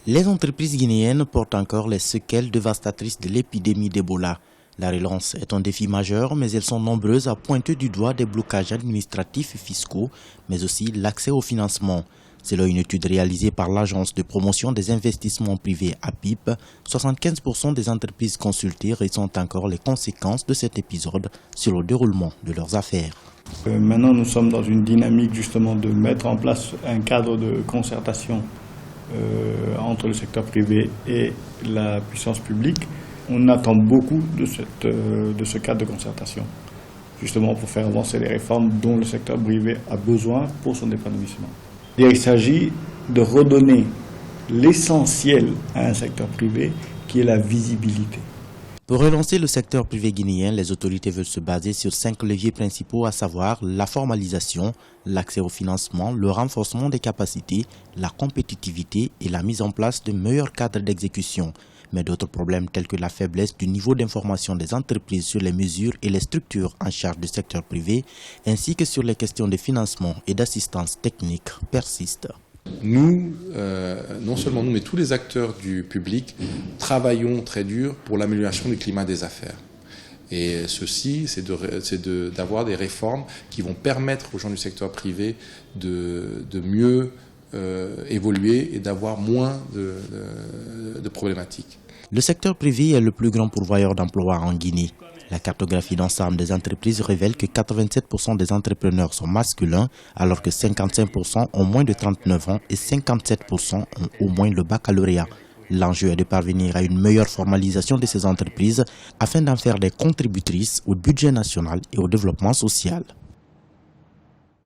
Les entreprises guinéennes portent encore les séquelles dévastatrices de l'épidémie d'Ebola. La relance est un défi majeur, mais elles sont nombreuses à pointer du doigt des blocages administratifs et fiscaux, mais aussi l'accès au financement. Selon une étude réalisée par l'Agence de promotion des investissements privés APIP, 75% des entreprises consultées ressentent encore les conséquences de cet épisode sur le déroulement de leurs affaires. Maintenant, nous sommes dans une dynamique justement de mettre en place un cadre de concertation entre le secteur privé et la puissance publique. On attend beaucoup de ce cadre de concertation, justement pour faire avancer les réformes dont le secteur privé a besoin pour son épanouissement. Il s'agit de redonner l'essentiel à un secteur privé qui est la visibilité. Pour relancer le secteur privé guinéen, les autorités veulent se baser sur 5 leviers principaux, à savoir la formalisation, l'accès au financement, le renforcement des capacités, la compétitivité et la mise en place de meilleurs cadres d'exécution. Mais d'autres problèmes tels que la faiblesse du niveau d'information des entreprises sur les mesures et les structures en charge du secteur privé, ainsi que sur les questions de financement et d'assistance technique persistent. Nous, non seulement nous, mais tous les acteurs du public travaillons très dur pour l'amélioration du climat des affaires. Et ceci, c'est d'avoir des réformes qui vont permettre aux gens du secteur privé de mieux évoluer et d'avoir moins de problématiques. Le secteur privé est le plus grand pourvoyeur d'emplois en Guinée. La cartographie d'ensemble des entreprises révèle que 87% des entrepreneurs sont masculins, alors que 55% ont moins de 39 ans et 57% ont au moins le baccalauréat. L'enjeu est de parvenir à une meilleure formalisation de ces entreprises afin d'en faire des contributrices au budget national et au développement social.